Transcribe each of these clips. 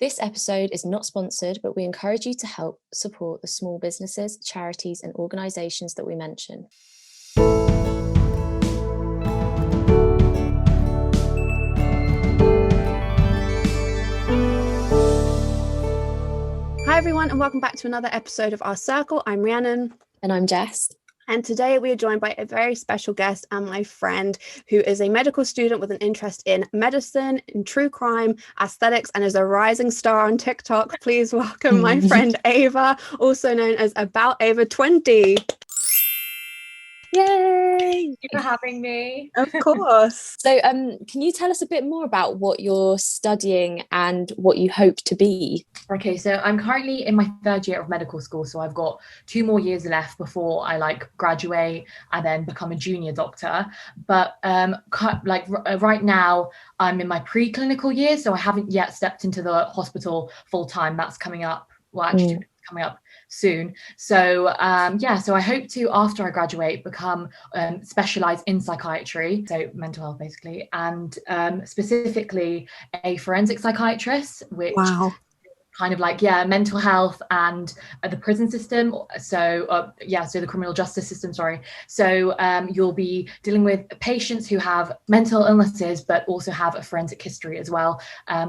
This episode is not sponsored, but we encourage you to help support the small businesses, charities, and organisations that we mention. Hi everyone, and welcome back to another episode of Our Circle. I'm Rhiannon. And I'm Jess. And today we are joined by a very special guest and my friend who is a medical student with an interest in medicine, in true crime, aesthetics, and is a rising star on TikTok. Please welcome my friend Ava, also known as About Ava 20. Yay! Thank you for having me. Of course. So can you tell us a bit more about what you're studying and what you hope to be? Okay, so I'm currently in my third year of medical school, so I've got 2 more years left before I graduate and then become a junior doctor. But right now I'm in my preclinical year, so I haven't yet stepped into the hospital full time. That's coming up. Well, actually, coming up soon. So so I hope to, after I graduate, become specialized in psychiatry, so mental health basically, and specifically a forensic psychiatrist, which kind of mental health and the prison system, so the criminal justice system, so you'll be dealing with patients who have mental illnesses but also have a forensic history as well,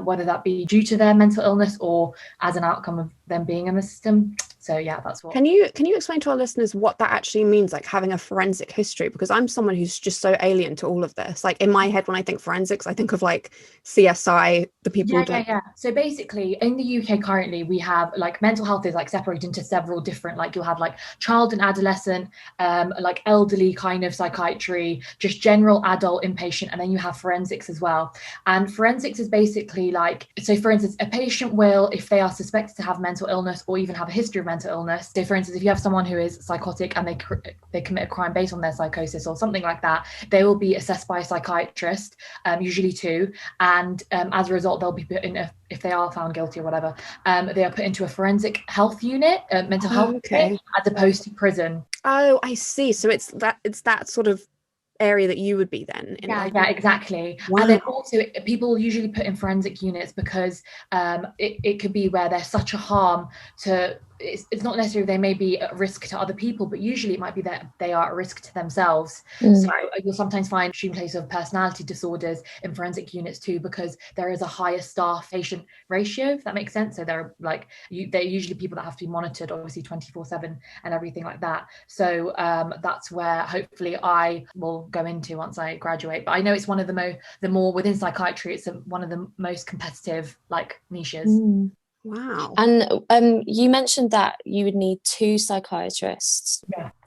whether that be due to their mental illness or as an outcome of them being in the system. So yeah, that's what. Can you explain to our listeners what that actually means, like having a forensic history? Because I'm someone who's just so alien to all of this. Like in my head, when I think forensics, I think of like CSI, the people. Yeah. So basically, in the UK currently, we have mental health is separated into several different. You'll have child and adolescent, elderly kind of psychiatry, just general adult inpatient, and then you have forensics as well. And forensics is basically so for instance, a patient will, if they are suspected to have mental illness or even have a history of mental illness. So for instance, if you have someone who is psychotic and they commit a crime based on their psychosis or something like that, they will be assessed by a psychiatrist, usually 2, and as a result they'll be put in, if they are found guilty or whatever, they are put into a forensic health unit, mental health unit, as opposed to prison. Oh, I see. So it's that sort of area that you would be then in. Yeah, exactly. Wow. And then also people usually put in forensic units because it could be where there's such a harm to, it's not necessarily they may be at risk to other people, but usually it might be that they are at risk to themselves. So you'll sometimes find extreme cases of personality disorders in forensic units too, because there is a higher staff patient ratio, if that makes sense. So they're they're usually people that have to be monitored, obviously 24/7 and everything like that. So that's where hopefully I will go into once I graduate. But I know it's one of the more within psychiatry, it's one of the most competitive niches. Wow. And you mentioned that you would need 2 psychiatrists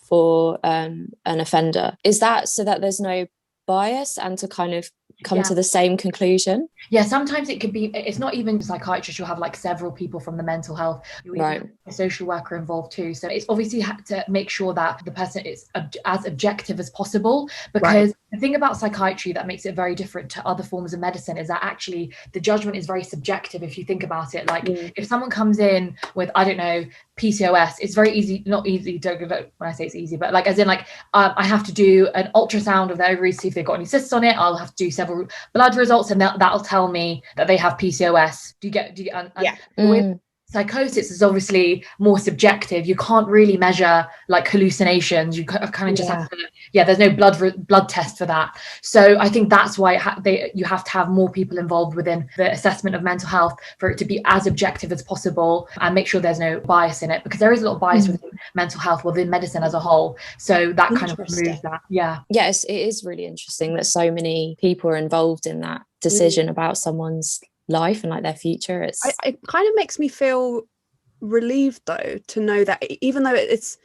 for an offender. Is that so that there's no bias and to kind of come to the same conclusion? Yeah, sometimes it could be, it's not even psychiatrists, you'll have several people from the mental health, you have a social worker involved too. So it's obviously have to make sure that the person is as objective as possible, because the thing about psychiatry that makes it very different to other forms of medicine is that actually the judgment is very subjective. If you think about it, if someone comes in with, I don't know, PCOS, it's very easy, not easy, don't give it when I say it's easy, but I have to do an ultrasound of their ovaries, see if they've got any cysts on it. I'll have to do several blood results, and that'll tell me that they have PCOS. Do you get with psychosis is obviously more subjective. You can't really measure hallucinations. You kind of just have to, there's no blood test for that. So I think that's why you have to have more people involved within the assessment of mental health for it to be as objective as possible and make sure there's no bias in it, because there is a lot of bias within mental health, within medicine as a whole. So that kind of removes that. Yes, it is really interesting that so many people are involved in that decision about someone's life and their future. It kind of makes me feel relieved though to know that even though it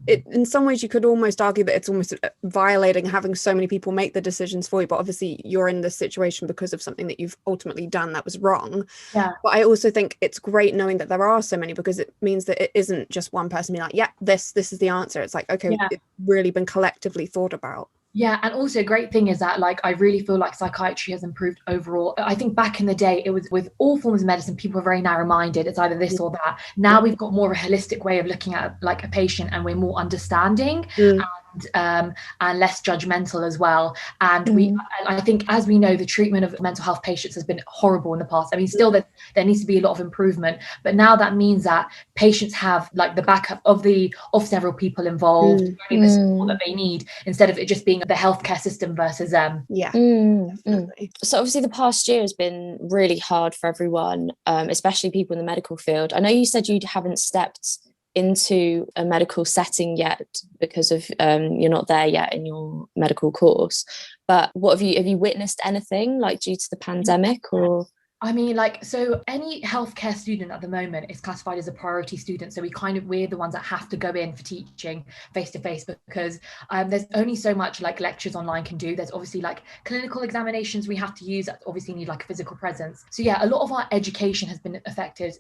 in some ways you could almost argue that it's almost violating having so many people make the decisions for you, but obviously you're in this situation because of something that you've ultimately done that was wrong. But I also think it's great knowing that there are so many, because it means that it isn't just one person being this is the answer. It's it's really been collectively thought about. Yeah, and also a great thing is that I really feel like psychiatry has improved overall. I think back in the day, it was with all forms of medicine, people were very narrow-minded. It's either this or that. Now we've got more of a holistic way of looking at a patient, and we're more understanding. And and less judgmental as well. And I think, as we know, the treatment of mental health patients has been horrible in the past. I mean, still there needs to be a lot of improvement, but now that means that patients have like the backup of several people involved, getting the support that they need, instead of it just being the healthcare system versus them. So obviously the past year has been really hard for everyone, especially people in the medical field. I know you said you haven't stepped into a medical setting yet because of you're not there yet in your medical course, but have you witnessed anything like due to the pandemic? Or I mean, like, so any healthcare student at the moment is classified as a priority student. So we're the ones that have to go in for teaching face to face, because there's only so much like lectures online can do. There's obviously like clinical examinations we have to use that obviously need like a physical presence. So yeah, a lot of our education has been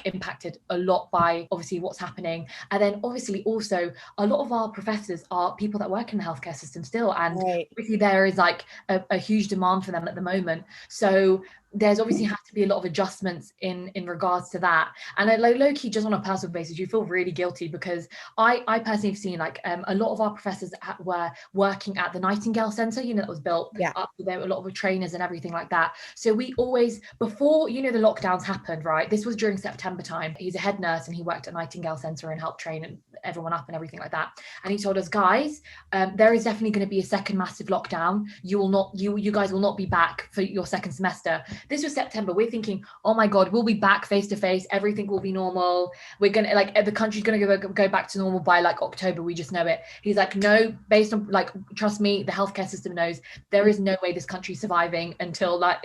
impacted a lot by obviously what's happening. And then obviously also a lot of our professors are people that work in the healthcare system still. And obviously there is like a huge demand for them at the moment. So there's obviously have to be a lot of adjustments in regards to that. And like low-key, just on a personal basis, you feel really guilty, because I personally have seen like a lot of our professors were working at the Nightingale Centre, that was built up there, a lot of trainers and everything like that. So we always, before the lockdowns happened, right, this was during September time, he's a head nurse and he worked at Nightingale Centre and helped train everyone up and everything like that. And he told us, guys, there is definitely going to be a second massive lockdown. You guys will not be back for your second semester. This was September. We're thinking, oh my God, we'll be back face to face. Everything will be normal. We're going to like, the country's going to go back to normal by like October. We just know it. He's like, no, based on like, trust me, the healthcare system knows there is no way this country's surviving until like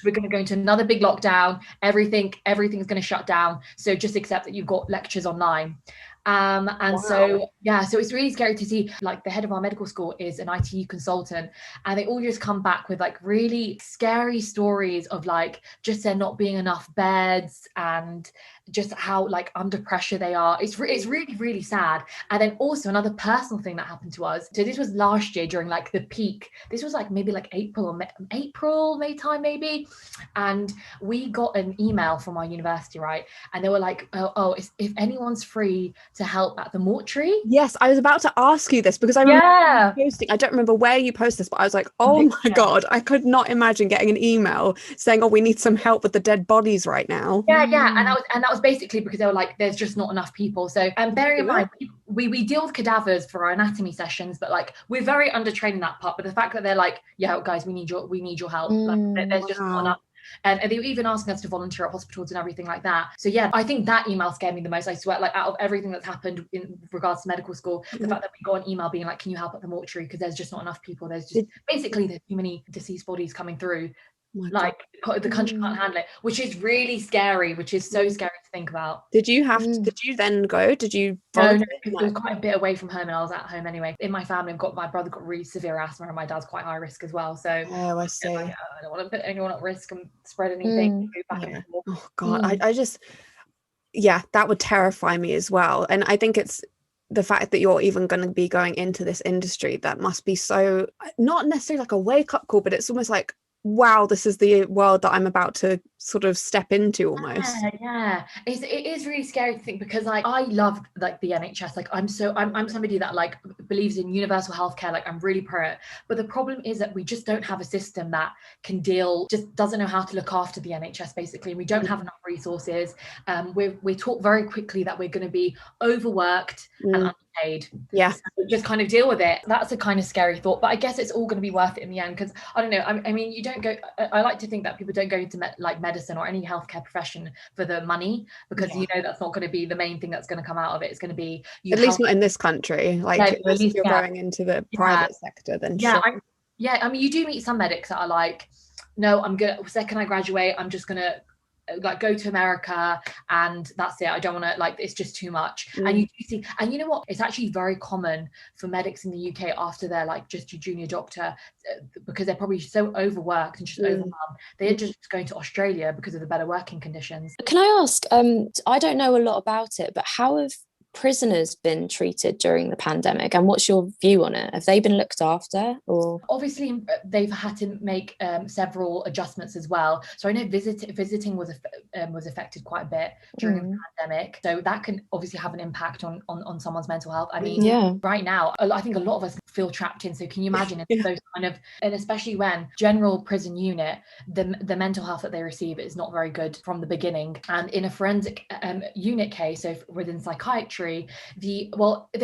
we're going to go into another big lockdown. Everything's going to shut down. So just accept that you've got lectures online. So it's really scary to see, like, the head of our medical school is an ITU consultant, and they all just come back with like really scary stories of like just there not being enough beds and just how like under pressure they are. It's really, really sad. And then also another personal thing that happened to us. So this was last year during like the peak. This was like maybe like May time maybe. And we got an email from our university, right? And they were like, if anyone's free to help at the mortuary. Yes, I was about to ask you this, because I remember posting, I don't remember where you posted this, but I was like, oh my God, I could not imagine getting an email saying, oh, we need some help with the dead bodies right now. And that was basically because they were like, there's just not enough people. So bearing in mind, we deal with cadavers for our anatomy sessions, but like we're very undertrained in that part. But the fact that they're like, yeah, guys, we need your help. Like, there's just not enough. And they were even asking us to volunteer at hospitals and everything like that. So yeah, I think that email scared me the most. I swear, like, out of everything that's happened in regards to medical school, the fact that we got an email being like, can you help at the mortuary, because there's just not enough people. There's just basically there's too many deceased bodies coming through. Like the country can't handle it, which is really scary, which is so scary to think about. Did you then go? Did you volunteer? No, because it was quite a bit away from home and I was at home anyway. In my family, my brother got really severe asthma and my dad's quite high risk as well. So I see. Like, I don't want to put anyone at risk and spread anything. Oh God, I just, that would terrify me as well. And I think it's the fact that you're even going to be going into this industry, that must be so, not necessarily like a wake up call, but it's almost like, wow, this is the world that I'm about to sort of step into almost. It is really scary to think, because like I love like the NHS. Like I'm somebody that like believes in universal healthcare. Like I'm really pro it. But the problem is that we just don't have a system that can just doesn't know how to look after the NHS basically. And we don't have enough resources. We're taught very quickly that we're going to be overworked and underpaid. So just kind of deal with it. That's a kind of scary thought, but I guess it's all going to be worth it in the end, because I don't know. I mean, you don't go. I like to think that people don't go into medicine or any healthcare profession for the money, because that's not going to be the main thing that's going to come out of it. It's going to be at least not in this country. Like at least if you're going into the private sector, then sure. I mean, you do meet some medics that are like, no, I'm gonna, second I graduate, I'm just gonna like go to America and that's it. I don't want to, like, it's just too much. And you do see, and you know what, it's actually very common for medics in the UK after they're like just a junior doctor, because they're probably so overworked and just overwhelmed, they're just going to Australia because of the better working conditions. Can I ask, I don't know a lot about it, but how have prisoners been treated during the pandemic, and what's your view on it? Have they been looked after? Or obviously they've had to make several adjustments as well. So I know visiting was affected quite a bit during the pandemic, so that can obviously have an impact on someone's mental health. I mean, right now I think a lot of us feel trapped in. So can you imagine if those kind of, and especially when general prison unit, the mental health that they receive is not very good from the beginning. And in a forensic unit case, so within psychiatry, they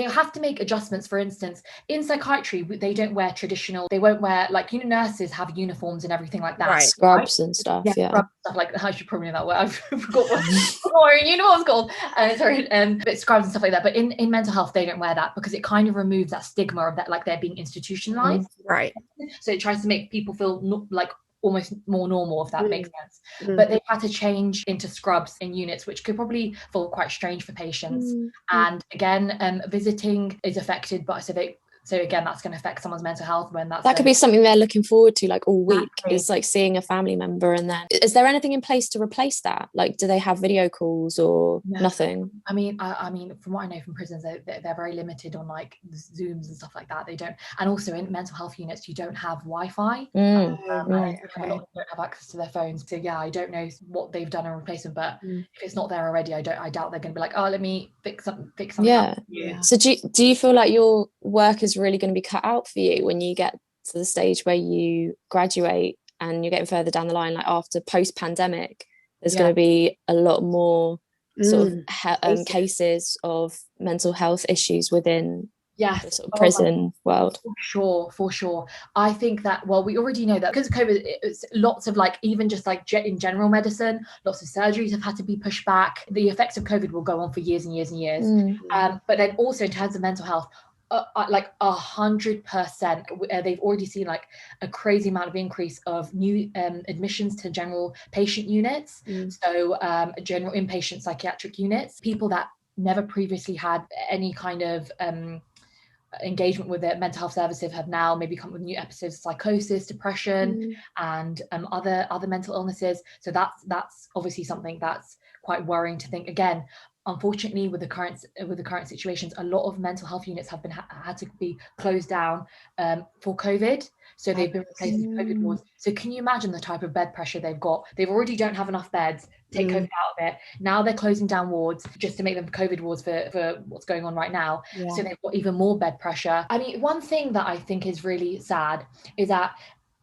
have to make adjustments. For instance, in psychiatry, they don't wear traditional, they won't wear, like, nurses have uniforms and everything like that. Right. Scrubs and stuff. Scrubs, stuff like that. I should probably know that word. I forgot what uniform's called. But scrubs and stuff like that. But in mental health, they don't wear that because it kind of removes that stigma of that, like they're being institutionalized. Right. So it tries to make people feel like almost more normal, if that makes sense. But they've had to change into scrubs in units, which could probably feel quite strange for patients. And again, visiting is affected, but so again, that's going to affect someone's mental health when that could be something they're looking forward to, like all week. Is like seeing a family member. And then is there anything in place to replace that? Like, do they have video calls or nothing? I mean, from what I know from prisons, they're very limited on like Zooms and stuff like that. They don't, and also in mental health units, you don't have Wi-Fi. A lot don't have access to their phones. So yeah, I don't know what they've done in replacement, but if it's not there already, I doubt they're going to be like, oh, let me fix something. Yeah. So do you feel like your work is really going to be cut out for you when you get to the stage where you graduate and you're getting further down the line, like after post-pandemic, there's going to be a lot more sort of cases of mental health issues within the sort of prison world? For sure. I think that, well, we already know that because of COVID, it's lots of like, even just like in general medicine, lots of surgeries have had to be pushed back. The effects of COVID will go on for years and years and years. But then also in terms of mental health, like 100%, they've already seen like a crazy amount of increase of new admissions to general patient units. So general inpatient psychiatric units, people that never previously had any kind of engagement with the mental health services have now maybe come with new episodes of psychosis, depression, and other mental illnesses. So that's obviously something that's quite worrying to think. Again, unfortunately, with the current situations, a lot of mental health units have been had to be closed down for COVID. So they've been replaced with COVID wards. So can you imagine the type of bed pressure they've got? They already don't have enough beds. Take COVID out of it. Now they're closing down wards just to make them COVID wards for what's going on right now. So they've got even more bed pressure. I mean, one thing that I think is really sad is that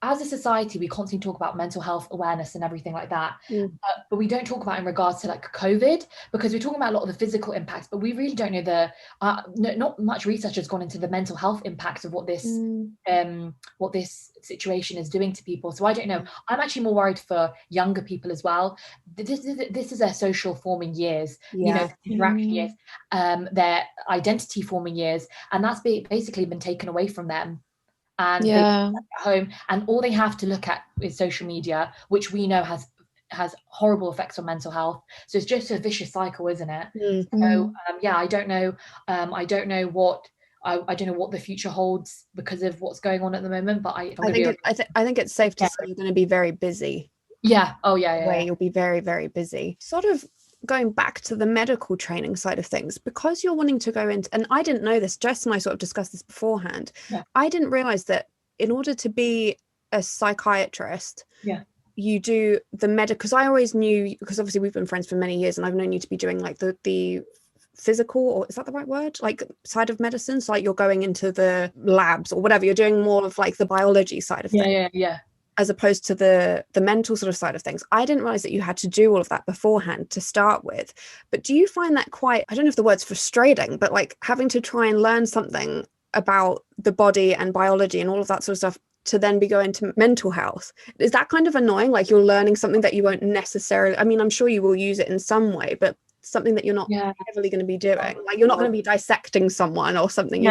as a society, we constantly talk about mental health awareness and everything like that, but we don't talk about in regards to like COVID, because we're talking about a lot of the physical impacts, but we really don't know not much research has gone into the mental health impacts of what this situation is doing to people. So I don't know. I'm actually more worried for younger people as well. This is their social forming years, interaction years, their identity forming years, and that's basically been taken away from them. And they at home, and all they have to look at is social media, which we know has horrible effects on mental health. So it's just a vicious cycle, isn't it? So I don't know. I don't know what the future holds because of what's going on at the moment. But I think it's safe to say you're going to be very busy. Yeah. Oh yeah. You'll be very, very busy. Sort of going back to the medical training side of things, because you're wanting to go into, and I didn't know this, Jess and I sort of discussed this beforehand. I didn't realize that in order to be a psychiatrist, you do the medical, because I always knew, because obviously we've been friends for many years and I've known you to be doing like the physical, or is that the right word, like side of medicine, so like you're going into the labs or whatever, you're doing more of like the biology side of things. As opposed to the mental sort of side of things. I didn't realize that you had to do all of that beforehand to start with. But do you find that quite, I don't know if the word's frustrating, but like having to try and learn something about the body and biology and all of that sort of stuff to then be going to mental health? Is that kind of annoying? Like you're learning something that you won't necessarily, I mean, I'm sure you will use it in some way, but something that you're not heavily going to be doing. Like you're not going to be dissecting someone or something.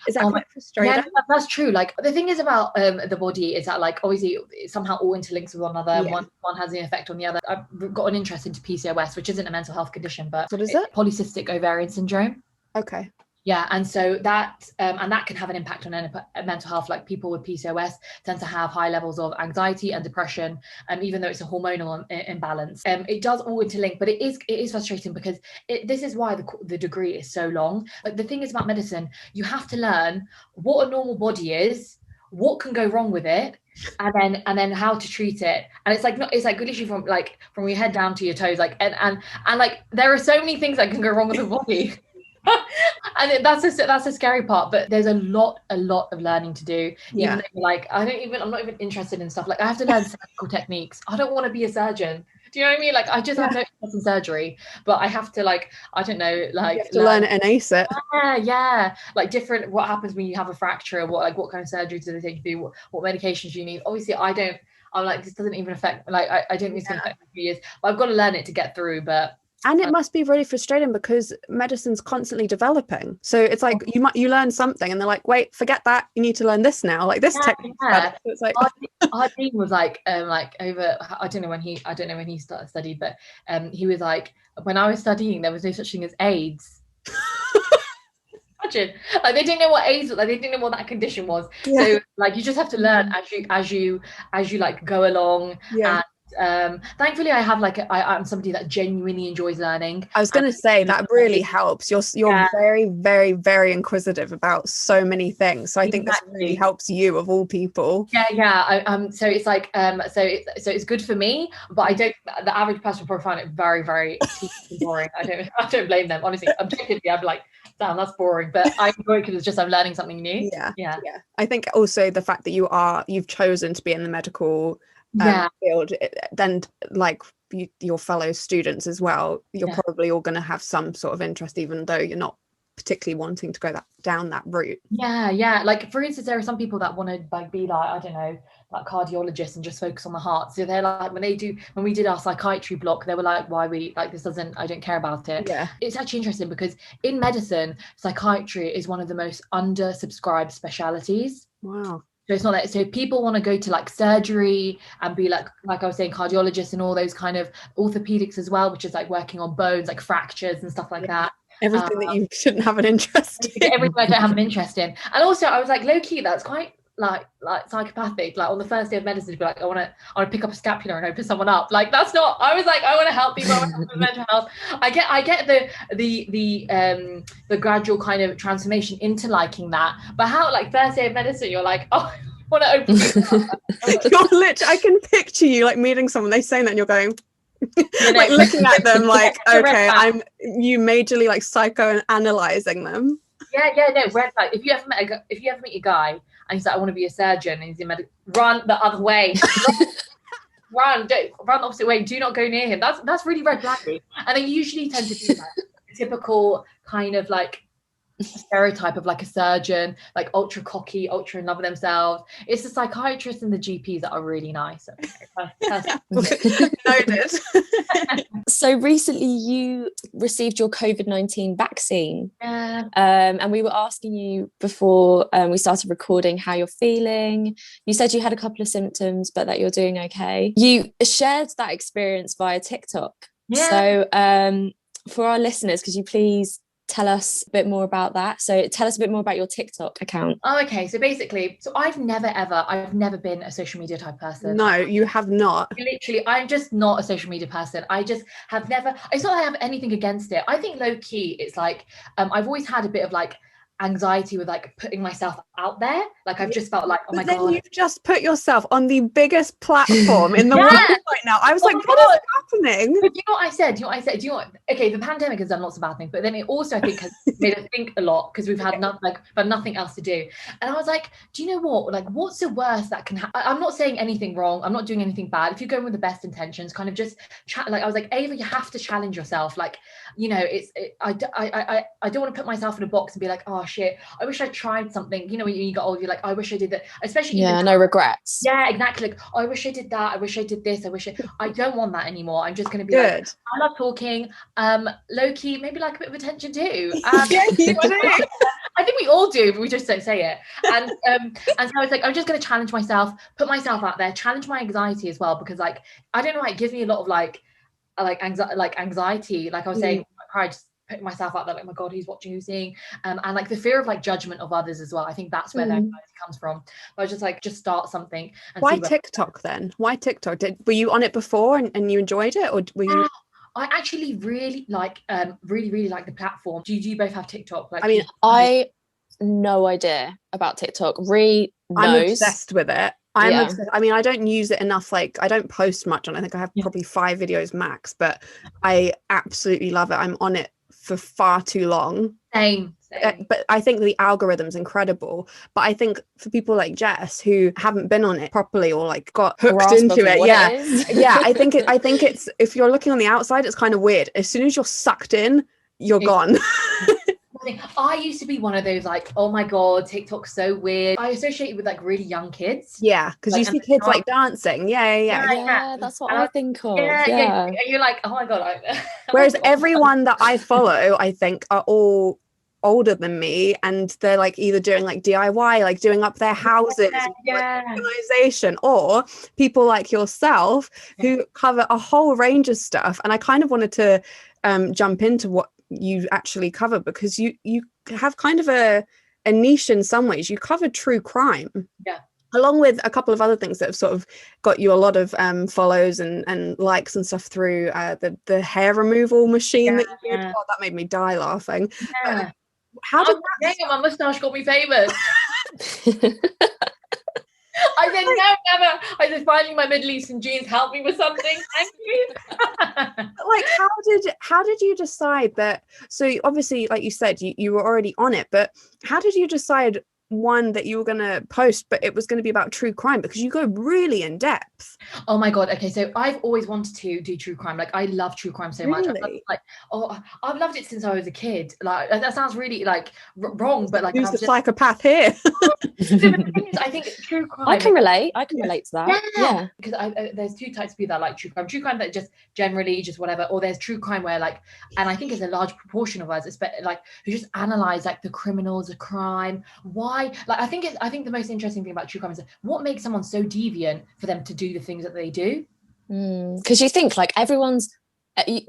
Is that quite frustrating? Yeah, that's true. Like the thing is about the body is that like obviously it somehow all interlinks with one another. One has an effect on the other. I've got an interest into PCOS, which isn't a mental health condition, but what is it? Polycystic ovarian syndrome. Okay. Yeah, and so that and that can have an impact on mental health. Like people with PCOS tend to have high levels of anxiety and depression, even though it's a hormonal imbalance. It does all interlink, but it is frustrating because this is why the degree is so long. Like the thing is about medicine, you have to learn what a normal body is, what can go wrong with it, and then how to treat it. And it's like literally from your head down to your toes, like and like there are so many things that can go wrong with the body. And that's a scary part, but there's a lot of learning to do. Yeah. Even though, like, I'm not even interested in stuff. Like, I have to learn surgical techniques. I don't want to be a surgeon. Do you know what I mean? Like, I just have no interest in surgery, but I have to, like, I don't know, like, you have to learn it and ace it. Yeah. Like, different, what happens when you have a fracture, what kind of surgery do they take you through, what medications you need. Obviously, I'm like, this doesn't even affect, like, I don't think it's going to affect me for years, but I've got to learn it to get through. But and it must be really frustrating because medicine's constantly developing. So it's like you learn something and they're like, wait, forget that. You need to learn this now. Like this technique. So it's like our dean was like over. I don't know when he started studying, but he was like, when I was studying, there was no such thing as AIDS. Imagine, like, they didn't know what AIDS was. Like, they didn't know what that condition was. Yeah. So like, you just have to learn as you like go along. Yeah. And thankfully I have like I'm somebody that genuinely enjoys learning. I was going to say that really helps. You're very, very, very inquisitive about so many things, so I think this really helps you of all people. So it's like so it's good for me, but the average person will probably find it very, very boring. I don't blame them, honestly. Objectively, I'd be like, damn, that's boring, but I enjoy it because it's just I'm learning something new. Yeah. I think also the fact that you've chosen to be in the medical field, then like your fellow students as well, you're probably all going to have some sort of interest, even though you're not particularly wanting to go down that route. Like, for instance, there are some people that want to like be like, I don't know, like cardiologists and just focus on the heart. So they're like, when we did our psychiatry block, they were like, why we like this I don't care about it. It's actually interesting because in medicine, psychiatry is one of the most undersubscribed specialities. Wow. So it's not that. So people want to go to like surgery and be like I was saying, cardiologists and all those kind of orthopedics as well, which is like working on bones, like fractures and stuff like that. Everything that you shouldn't have an interest in. Everything I don't have an interest in. And also I was like, low key, that's quite like psychopathic. Like on the first day of medicine, to be like, I want to pick up a scapula and open someone up. Like, that's not. I was like, I want to help people. I want to help with mental health. I get the gradual kind of transformation into liking that. But how, like, first day of medicine, you're like, oh, I want to open up. You're literally, I can picture you like meeting someone, they saying that, and you're going, like looking at them like, okay, you majorly like psychoanalyzing them. Red flag. If you ever meet a guy and he's like, I want to be a surgeon, and he's in medical, run the other way. run the opposite way. Do not go near him. That's really red flaggy. And they usually tend to do that. Typical kind of like stereotype of like a surgeon, like ultra cocky, ultra in love with themselves. It's the psychiatrists and the GPs that are really nice. Noted. So recently you received your COVID-19 vaccine. And we were asking you before we started recording how you're feeling. You said you had a couple of symptoms, but that you're doing okay. You shared that experience via TikTok. So for our listeners, could you please tell us a bit more about that? So tell us a bit more about your TikTok account. Oh, okay. So basically, I've never been a social media type person. No, you have not. Literally, I'm just not a social media person. I just have never, it's not that I have anything against it. I think low key, it's like, I've always had a bit of like anxiety with like putting myself out there. Like I've just felt like, oh my God. You've just put yourself on the biggest platform in the world right now. I was like, what is happening? But do you know what I said? Okay, the pandemic has done lots of bad things, but then it also, I think, has made us think a lot because we've had nothing else to do. And I was like, do you know what? Like, what's the worst that can happen? I'm not saying anything wrong. I'm not doing anything bad. If you're going with the best intentions, kind of just like, I was like, Ava, you have to challenge yourself. Like, you know, I don't want to put myself in a box and be like, oh shit, I wish I tried something. You know, when you got old, you're like, I wish I did that. Especially no regrets. Yeah, exactly. Like, oh, I wish I did that. I wish I did this. I don't want that anymore. I'm just going to be good. Like, I love talking. Low key, maybe like a bit of attention too. Yeah, you do. I think we all do, but we just don't say it. And so I was like, I'm just going to challenge myself, put myself out there, challenge my anxiety as well, because like, I don't know, it gives me a lot of like anxiety. Like I was saying, pride. Putting myself out there, like, my God, who's watching, who's seeing, and like the fear of like judgment of others as well. I think that's where the anxiety comes from. But I was just like, just start something. And why TikTok then? Why TikTok? Were you on it before and you enjoyed it, or were you? I actually really like really like the platform. Do you both have TikTok? Like, I mean, I no idea about TikTok. Ree knows. I'm obsessed with it. Obsessed. I mean, I don't use it enough. Like, I don't post much on it. I think I have probably 5 videos max, but I absolutely love it. I'm on it for far too long. Same. But I think the algorithm's incredible. But I think for people like Jess who haven't been on it properly or like got hooked into it, I think it's, if you're looking on the outside, it's kind of weird. As soon as you're sucked in, you're gone. I used to be one of those like, oh my god, TikTok's so weird. I associate it with like really young kids. Yeah, because like, you see kids like dancing. Yeah, that's what I think of. Yeah. And you're like, oh my god. Whereas everyone that I follow, I think, are all older than me, and they're like either doing like DIY, like doing up their houses, organization, or people like yourself who cover a whole range of stuff. And I kind of wanted to jump into what you actually cover, because you have kind of a niche in some ways. You cover true crime, along with a couple of other things that have sort of got you a lot of follows and likes and stuff through the hair removal machine that you did. Oh, that made me die laughing. How did my mustache got me famous? I said no, never. I said finally my Middle Eastern genes helped me with something. Thank you. Like how did you decide that? So obviously, like you said, you were already on it, but how did you decide one that you were going to post, but it was going to be about true crime, because you go really in depth? Oh my god. Okay, so I've always wanted to do true crime. Like I love true crime so much. I've loved it since I was a kid. Like that sounds really like wrong, but like who's the psychopath here? I think true crime, I can relate to that. Because there's two types of people that like true crime that just generally just whatever, or there's true crime where like, and I think it's a large proportion of us, especially like who just analyze like the criminals of crime. Why? Like I think the most interesting thing about true crime is what makes someone so deviant for them to do the things that they do. Because you think like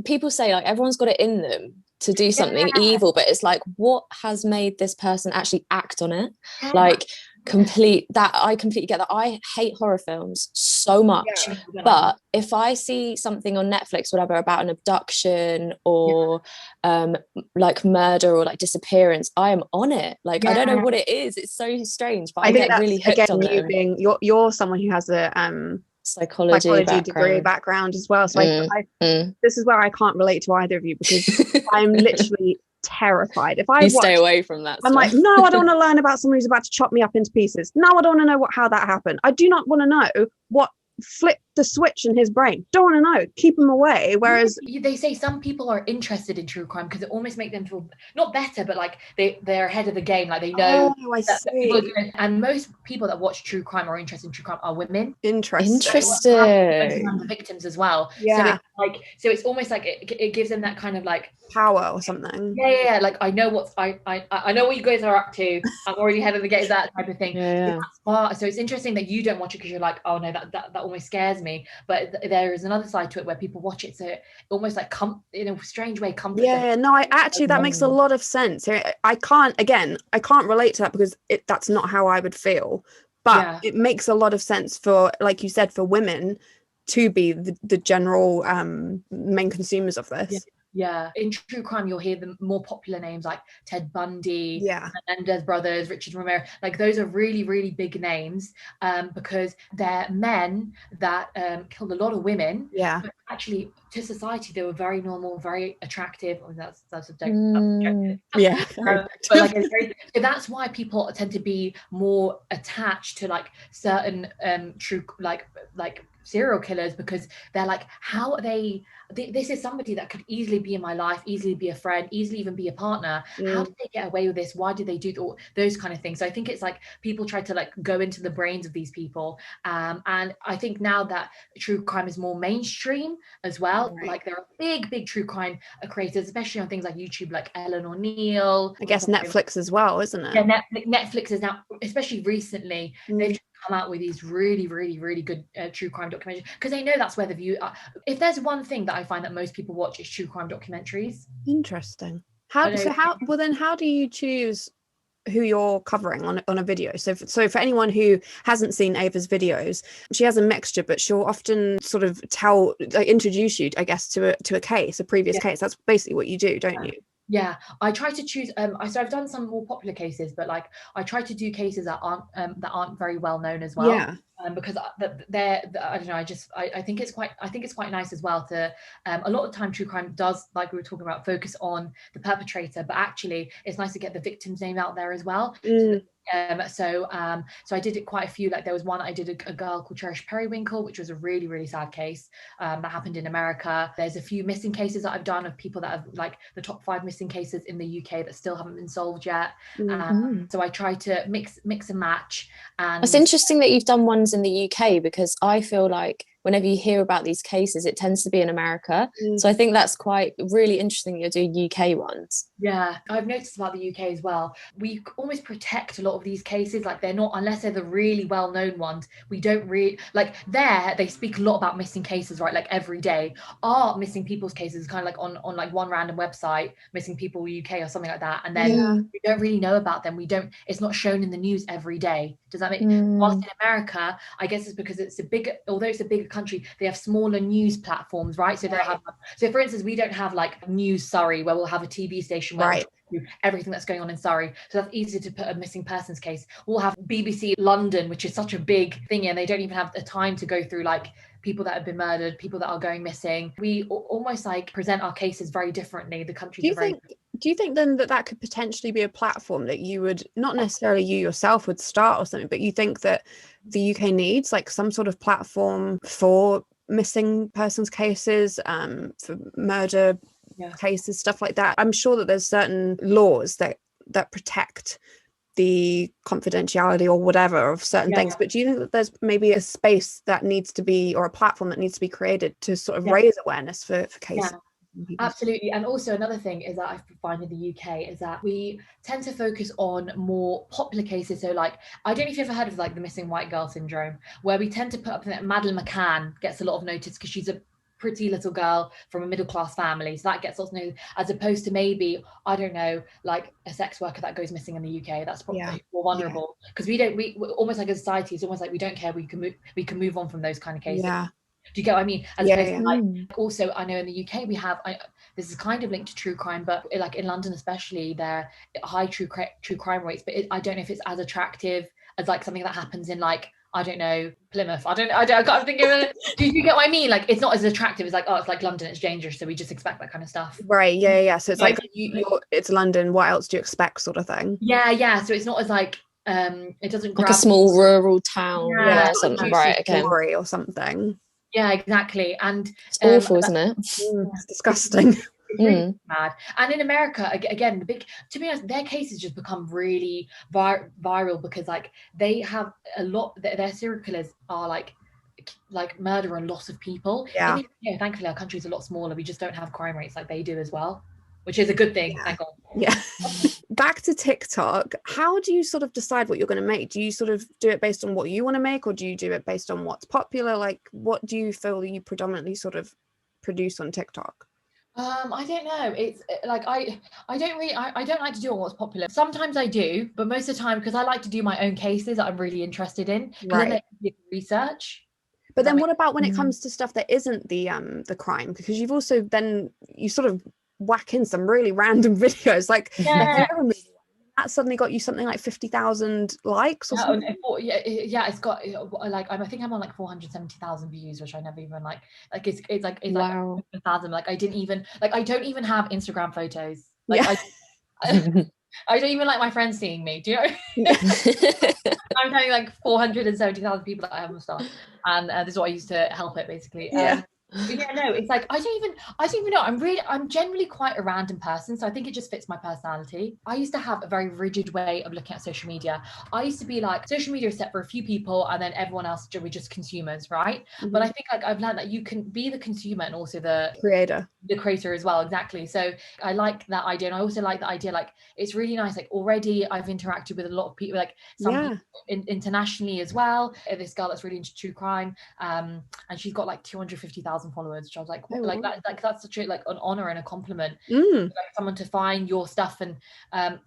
people say like everyone's got it in them to do something evil, but it's like, what has made this person actually act on it? Like I completely get that. I hate horror films so much, but if I see something on Netflix, whatever, about an abduction or like murder or like disappearance, I am on it. Like I don't know what it is, it's so strange, but I get really hooked on it. You're someone who has a psychology degree background as well, so this is where I can't relate to either of you, because I'm literally terrified. If I stay away from that I'm like, no, I don't want to learn about someone who's about to chop me up into pieces. No, I don't want to know how that happened. I do not want to know what flipped the switch in his brain. Don't want to know. Keep him away. Whereas they say some people are interested in true crime because it almost makes them feel not better, but like they're ahead of the game. Like they know. Oh, I see. And most people that watch true crime or are interested in true crime are women. Interesting. And the victims as well. Yeah. So it's almost like it gives them that kind of like power or something. Yeah. Like I know I know what you guys are up to. I'm already ahead of the game. That type of thing. Yeah. So it's interesting that you don't watch it because you're like, oh no, that almost scares me. But there is another side to it where people watch it, so it almost like in a strange way comforts them. No, that makes a lot of sense. I can't relate to that because that's not how I would feel, but it makes a lot of sense for, like you said, for women to be the general main consumers of this. Yeah, in true crime, you'll hear the more popular names like Ted Bundy, Menendez brothers, Richard Romero. Like those are really, really big names because they're men that killed a lot of women. Yeah, but actually, to society, they were very normal, very attractive. Oh, that's subjective. Yeah, but so that's why people tend to be more attached to like certain true like serial killers, because they're like, how are they? This is somebody that could easily be in my life, easily be a friend, easily even be a partner. How did they get away with this? Why did they do all those kind of things? So I think it's like people try to like go into the brains of these people. And I think now that true crime is more mainstream as well, like there are big true crime creators, especially on things like YouTube, like Ellen O'Neill. I guess Netflix as well, isn't it? Yeah, Netflix is now, especially recently, they've come out with these really, really, really good true crime documentaries, because they know that's where the view are. If there's one thing that I find that most people watch, is true crime documentaries. Interesting. How do you choose who you're covering on a video? So for anyone who hasn't seen Ava's videos, she has a mixture, but she'll often sort of introduce you, I guess, to a case, a previous case. That's basically what you do, don't you? Yeah, I try to choose. So I've done some more popular cases, but like I try to do cases that aren't very well known as well. because they're I don't know, I think it's quite nice as well to a lot of time true crime does, like we were talking about, focus on the perpetrator, but actually it's nice to get the victim's name out there as well. So I did it quite a few. Like there was one I did, a girl called Cherish Periwinkle, which was a really, really sad case that happened in America. There's a few missing cases that I've done of people that have, like, the top 5 missing cases in the UK that still haven't been solved yet. So I try to mix and match. And it's interesting that you've done ones in the UK, because I feel like whenever you hear about these cases, it tends to be in America. So I think that's quite really interesting that you're doing UK ones. Yeah, I've noticed about the UK as well. We almost protect a lot of these cases. Like, they're not, unless they're the really well-known ones, we don't really, like, they speak a lot about missing cases, right? Like every day. Our missing people's cases is kind of like on like one random website, Missing People UK or something like that. And then we don't really know about them. It's not shown in the news every day. Does that make whilst in America, I guess it's because although it's a bigger country, they have smaller news platforms, right? So they have, so for instance, we don't have like News Surrey, where we'll have a TV station where we'll do everything that's going on in Surrey. So that's easier to put a missing persons case. We'll have BBC London, which is such a big thing, and they don't even have the time to go through like people that have been murdered, people that are going missing. We almost like present our cases very differently. The countries do you think then that could potentially be a platform that you would, not necessarily you yourself would start or something, but you think that the UK needs like some sort of platform for missing persons cases, for murder cases, stuff like that? I'm sure that there's certain laws that protect the confidentiality or whatever of certain things, but do you think that there's maybe a space that needs to be, or a platform that needs to be created to sort of raise awareness for cases? Absolutely. And also another thing is that I find in the UK is that we tend to focus on more popular cases. So like, I don't know if you've ever heard of like the missing white girl syndrome, where we tend to put up that Madeleine McCann gets a lot of notice because she's a pretty little girl from a middle class family, so that gets lots of notice, as opposed to maybe, I don't know, like a sex worker that goes missing in the UK. That's probably more vulnerable, because we almost like a society, it's almost like we don't care, we can move on from those kind of cases. Do you get what I mean? As opposed to like, also I know in the UK we have, this is kind of linked to true crime, but like in London especially, there are high true crime rates, but I don't know if it's as attractive as like something that happens in like, I don't know, Plymouth. I can't think of it. Do you get what I mean? Like, it's not as attractive as like, oh, it's like London, it's dangerous, so we just expect that kind of stuff. Right, yeah. So it's like, it's London, what else do you expect, sort of thing. Yeah. So it's not as like, it doesn't grab like a small rural town, something, right? Okay. Story or something. Yeah, exactly. And it's awful, isn't it? It's disgusting. It's really mad. And in America, again, to be honest, their cases just become really viral because like they have a lot, their serial killers are like murder a lot of people. Thankfully our country's a lot smaller, we just don't have crime rates like they do as well, which is a good thing. Thank God. Back to TikTok, how do you sort of decide what you're going to make? Do you sort of do it based on what you want to make, or do you do it based on what's popular? Like, what do you feel you predominantly sort of produce on TikTok? I don't know. It's like I don't like to do what's popular. Sometimes I do, but most of the time, because I like to do my own cases that I'm really interested in, then they do research. But then what about when it comes to stuff that isn't the crime? Because you've also you sort of whack in some really random videos, like that suddenly got you something like 50,000 likes or something. It's got like, I think I'm on like 470,000 views, which I never even like it's like wow. Like 1,000. Like I don't even have Instagram photos. Like I don't even like my friends seeing me. Do you know? I'm telling like 470,000 people that I have on stuff, and this is what I use to help it basically. It's like I don't even know. I'm generally quite a random person, so I think it just fits my personality. I used to have a very rigid way of looking at social media. I used to be like, social media is set for a few people and then everyone else, we're just consumers, right? But I think like I've learned that you can be the consumer and also the creator as well. Exactly. So I like that idea, and I also like the idea, like it's really nice, like already I've interacted with a lot of people, like some people internationally as well. This girl that's really into true crime, and she's got like 250,000 followers, which I was like, that's such a like an honor and a compliment, like someone to find your stuff and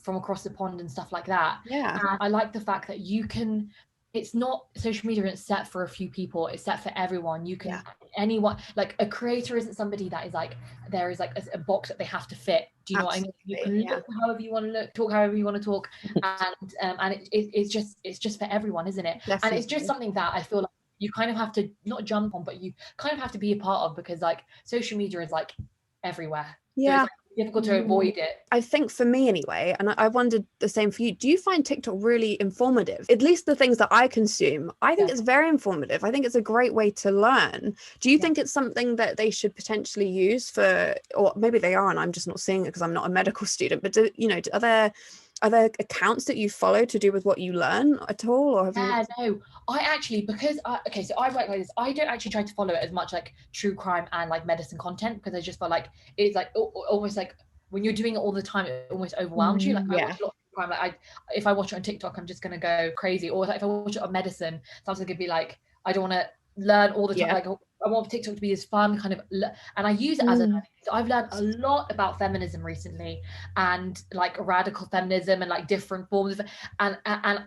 from across the pond and stuff like that. And I like the fact that you can it's not, social media isn't set for a few people, it's set for everyone. You can, anyone, like a creator isn't somebody that is like, there is like a box that they have to fit. Do you know what I mean? You can look however you want to look, talk however you want to talk, and it's just for everyone, isn't it? Definitely. And it's just something that I feel like you kind of have to not jump on, but you kind of have to be a part of, because like social media is like everywhere. So it's like difficult to avoid it. I think for me anyway, and I wondered the same for you, do you find TikTok really informative? At least the things that I consume, I think it's very informative. I think it's a great way to learn. Do you think it's something that they should potentially use for, or maybe they are and I'm just not seeing it because I'm not a medical student, but are there accounts that you follow to do with what you learn at all? Or have no, I actually, because so I work like this, I don't actually try to follow it as much like true crime and like medicine content, because I just feel like it's like almost like when you're doing it all the time, it almost overwhelms you. Like I watch a lot of crime, like if I watch it on TikTok, I'm just gonna go crazy. Or like if I watch it on medicine, sometimes it could be like, I don't want to learn all the time. Like I want TikTok to be as fun, kind of, and I use it as a learning. So I've learned a lot about feminism recently, and like radical feminism and like different forms of, and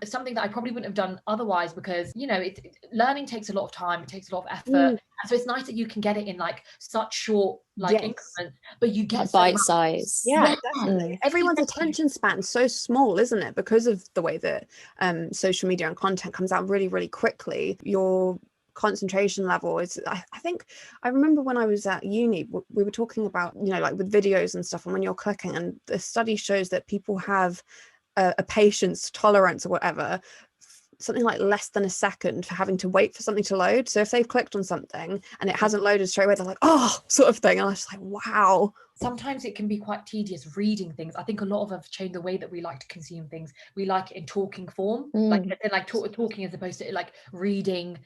something that I probably wouldn't have done otherwise, because you know, learning takes a lot of time, it takes a lot of effort. So it's nice that you can get it in like such short like increments, but you get bite size. Definitely. Everyone's attention span is so small, isn't it? Because of the way that social media and content comes out really, really quickly. Your concentration level is, I think I remember when I was at uni, we were talking about, you know, like with videos and stuff, and when you're clicking, and the study shows that people have a patience tolerance or whatever, something like less than a second for having to wait for something to load. So if they've clicked on something and it hasn't loaded straight away, they're like, oh, sort of thing. And I was just like, wow. Sometimes it can be quite tedious reading things. I think a lot of us have changed the way that we like to consume things. We like it in talking form, like talking as opposed to like reading,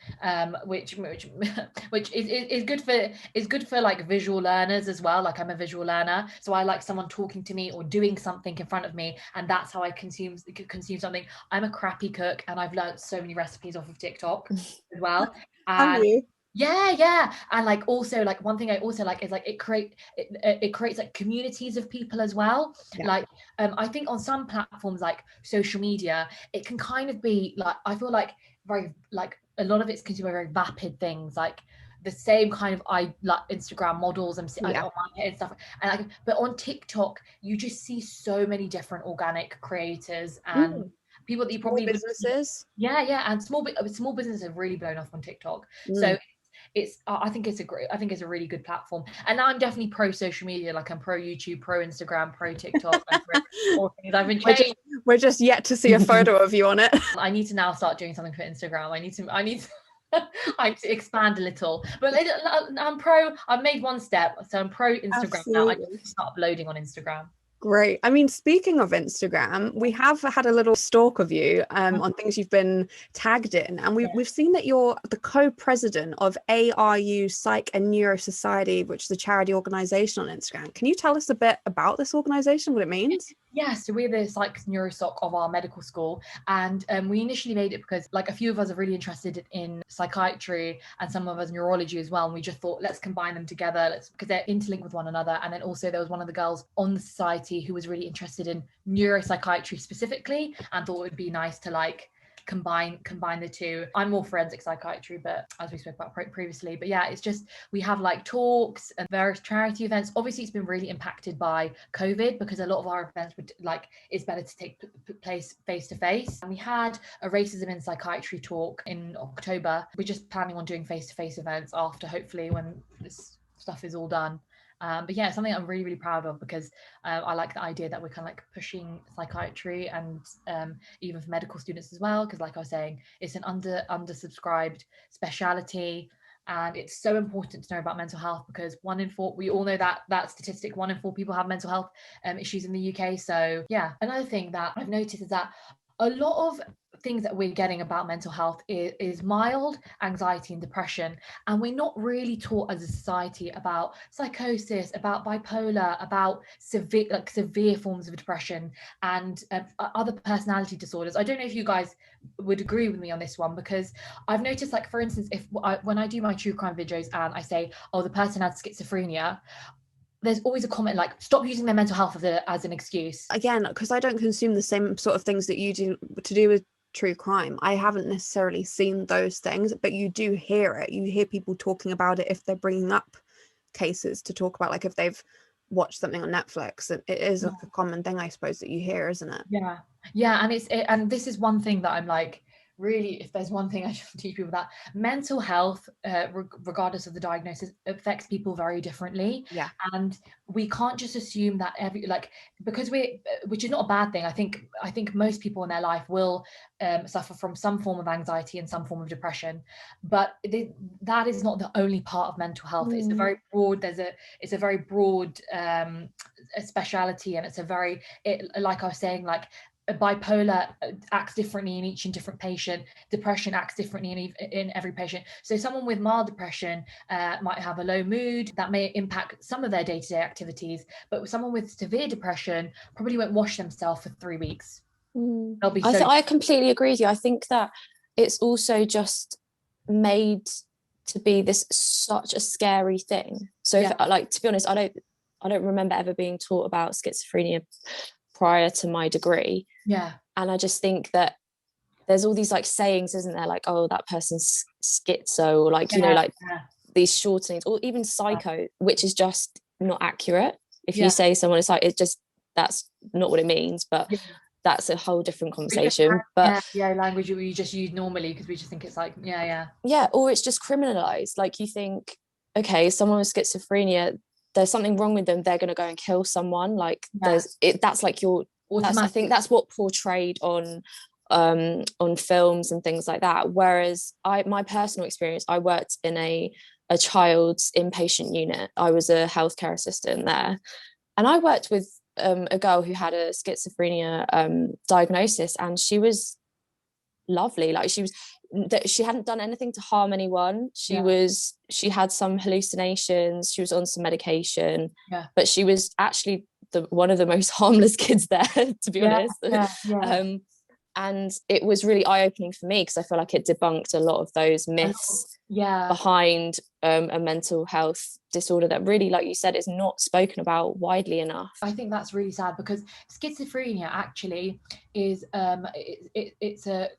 which is good for like visual learners as well. Like I'm a visual learner, so I like someone talking to me or doing something in front of me, and that's how I consume something. I'm a crappy cook, and I've learned so many recipes off of TikTok as well. And yeah, and like also like one thing I also like is like it creates like communities of people as well. Like I think on some platforms like social media, it can kind of be like, I feel like very like a lot of it's consumed very vapid things, like the same kind of like Instagram models and stuff, and like, but on TikTok you just see so many different organic creators and people that you probably businesses and small businesses have really blown off on TikTok. So I think it's a really good platform. And now I'm definitely pro social media, like I'm pro YouTube, pro Instagram, pro TikTok, and pro all things. I've been changed. We're just yet to see a photo of you on it. I need to now start doing something for Instagram. I need to I need to expand a little, but I'm pro. I've made one step, so I'm pro Instagram now. I need to start uploading on Instagram. Great. I mean, speaking of Instagram, we have had a little stalk of you on things you've been tagged in, and we've seen that you're the co-president of a.k.a. Psych and Neuro Society, which is a charity organization on Instagram. Can you tell us a bit about this organization, what it means? Yeah, so we're the Psych Neurosoc of our medical school, and we initially made it because like a few of us are really interested in psychiatry and some of us neurology as well, and we just thought, let's combine them together, because they're interlinked with one another. And then also there was one of the girls on the society who was really interested in neuropsychiatry specifically, and thought it would be nice to like combine the two. I'm more forensic psychiatry, but as we spoke about previously, but yeah, it's just we have like talks and various charity events. Obviously it's been really impacted by COVID, because a lot of our events would like, it's better to take place face to face. And we had a racism in psychiatry talk in October. We're just planning on doing face to face events after, hopefully, when this stuff is all done. But yeah, something I'm really, really proud of, because I like the idea that we're kind of like pushing psychiatry and even for medical students as well, because like I was saying, it's an undersubscribed speciality, and it's so important to know about mental health, because 1 in 4, we all know that statistic, 1 in 4 people have mental health issues in the UK. So yeah, another thing that I've noticed is that a lot of things that we're getting about mental health is mild anxiety and depression, and we're not really taught as a society about psychosis, about bipolar, about severe forms of depression and other personality disorders. I don't know if you guys would agree with me on this one, because I've noticed, like, for instance, when I do my true crime videos and I say, oh, the person had schizophrenia, there's always a comment like, stop using their mental health as an excuse. Again, because I don't consume the same sort of things that you do to do with true crime, I haven't necessarily seen those things, but you do hear it. You hear people talking about it if they're bringing up cases to talk about, like if they've watched something on Netflix. It is like a common thing, I suppose, that you hear, isn't it? Yeah, and this is one thing that I'm like, really, if there's one thing I should teach people, that mental health, regardless of the diagnosis, affects people very differently. And we can't just assume that because which is not a bad thing. I think most people in their life will suffer from some form of anxiety and some form of depression, but that is not the only part of mental health. It's a very broad, it's a very broad speciality, and like I was saying, like bipolar acts differently in each and different patient. Depression acts differently in every patient. So someone with mild depression might have a low mood that may impact some of their day-to-day activities, but someone with severe depression probably won't wash themselves for 3 weeks. They'll be I completely agree with you. I think that it's also just made to be this such a scary thing. So if, to be honest, I don't remember ever being taught about schizophrenia prior to my degree. And I just think that there's all these like sayings, isn't there, like, oh, that person's schizo, or like, you know, like these shortenings, or even psycho, which is just not accurate. If you say someone is like, it's just, that's not what it means, but that's a whole different conversation. But language we just use normally because we just think it's like or it's just criminalized. Like, you think, okay, someone with schizophrenia, there's something wrong with them, they're going to go and kill someone. Like that's like I think that's what portrayed on films and things like that. Whereas my personal experience, I worked in a child's inpatient unit. I was a healthcare assistant there, and I worked with a girl who had a schizophrenia diagnosis, and she was lovely. Like, she hadn't done anything to harm anyone. She had some hallucinations, she was on some medication, but she was actually one of the most harmless kids there, to be honest. And it was really eye-opening for me, because I feel like it debunked a lot of those myths behind a mental health disorder that really, like you said, is not spoken about widely enough. I think that's really sad, because schizophrenia actually is it's a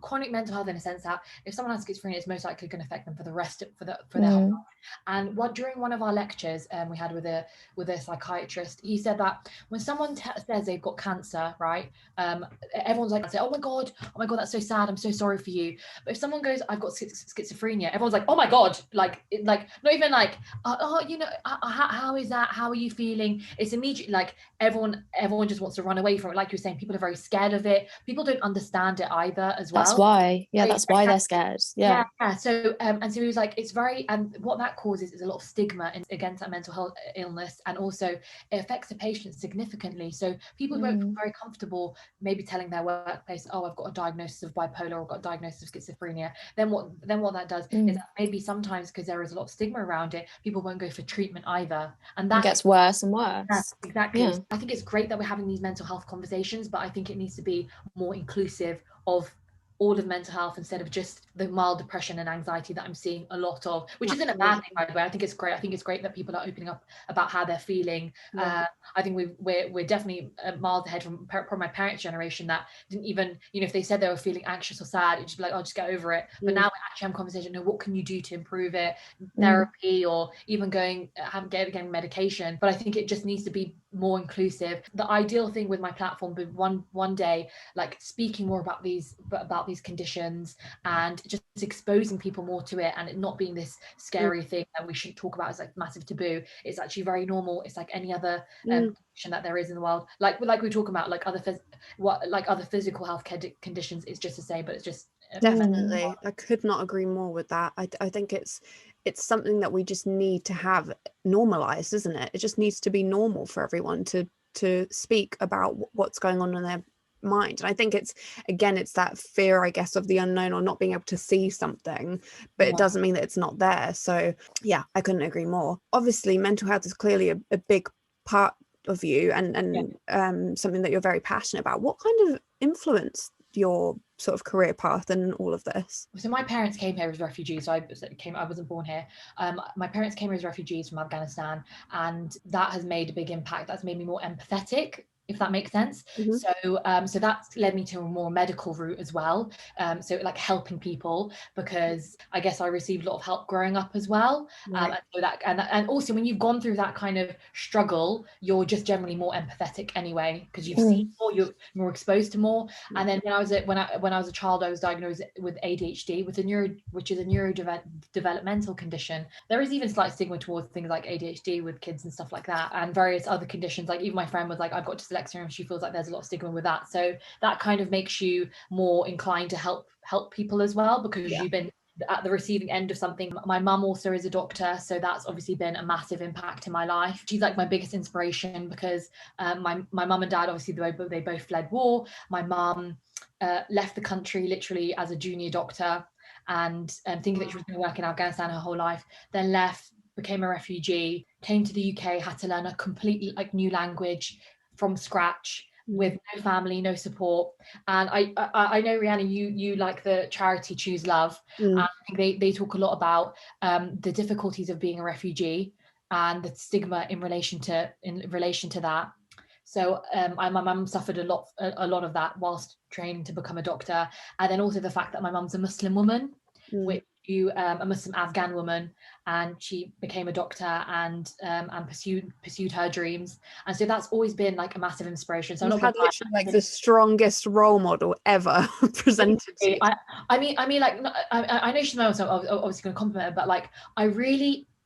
chronic mental health, in a sense that if someone has schizophrenia, it's most likely going to affect them for their whole life. And during one of our lectures we had with a psychiatrist, he said that when someone says they've got cancer, right, everyone's like, oh my god, that's so sad, I'm so sorry for you. But if someone goes, I've got schizophrenia, everyone's like, oh my god, like not even like, you know, how is that, how are you feeling? It's immediately like everyone just wants to run away from it. Like you're saying, people are very scared of it. People don't understand it either as well. That's why they're scared. So and so he was like, it's very, and what that causes is a lot of stigma against that mental health illness, and also it affects the patient significantly. So people won't feel very comfortable maybe telling their workplace, oh, I've got a diagnosis of bipolar, or I've got a diagnosis of schizophrenia. Then what that does is that maybe sometimes, because there is a lot of stigma around it, people won't go for treatment either, and that gets worse and worse. Exactly. I think it's great that we're having these mental health conversations, but I think it needs to be more inclusive of all of mental health, instead of just the mild depression and anxiety that I'm seeing a lot of, which isn't a bad thing, by the way. I think it's great. I think it's great that people are opening up about how they're feeling. I think we're definitely miles ahead from my parents' generation, that didn't even, you know, if they said they were feeling anxious or sad, it'd just be like, oh, just get over it. But now we actually have a conversation, what can you do to improve it? Therapy, or even getting medication. But I think it just needs to be more inclusive. The ideal thing with my platform would one day, like, speaking more about these conditions, and just exposing people more to it, and it not being this scary thing that we shouldn't talk about as like massive taboo. It's actually very normal. It's like any other condition that there is in the world. Like we talk about like other physical health conditions. It's just the same, but it's just definitely. I could not agree more with that. I think it's something that we just need to have normalized, isn't it? It just needs to be normal for everyone to speak about what's going on in their mind. And I think it's that fear, I guess, of the unknown, or not being able to see something, but it doesn't mean that it's not there. So yeah, I couldn't agree more. Obviously, mental health is clearly a big part of you, and something that you're very passionate about. What kind of influenced your sort of career path and all of this? So my parents came here as refugees. So I wasn't born here. My parents came here as refugees from Afghanistan, and that has made a big impact. That's made me more empathetic if that makes sense. So that led me to a more medical route as well. So like helping people, because I guess I received a lot of help growing up as well. And so that, and also when you've gone through that kind of struggle, you're just generally more empathetic anyway, because you've seen more, you're more exposed to more. And then when I was a child, I was diagnosed with ADHD, which is a neurodevelopmental condition. There is even slight stigma towards things like ADHD with kids and stuff like that, and various other conditions. Like even my friend was like, I've got dyslexia, and she feels like there's a lot of stigma with that. So that kind of makes you more inclined to help people as well, because you've been at the receiving end of something. My mum also is a doctor, so that's obviously been a massive impact in my life. She's like my biggest inspiration, because my mum and dad, obviously they both fled war. My mum left the country literally as a junior doctor, and thinking that she was going to work in Afghanistan her whole life, then left, became a refugee, came to the UK, had to learn a completely like new language from scratch, with no family, no support. And I know, Rihanna, you like the charity Choose Love. And I think they talk a lot about the difficulties of being a refugee and the stigma in relation to that. So my mum suffered a lot of that whilst training to become a doctor. And then also the fact that my mum's a Muslim woman, which a Muslim Afghan woman, and she became a doctor and pursued her dreams. And so that's always been like a massive inspiration. So I've had literally like the strongest role model ever presented to you. I mean, like, I know she's my also obviously going to compliment her, but like,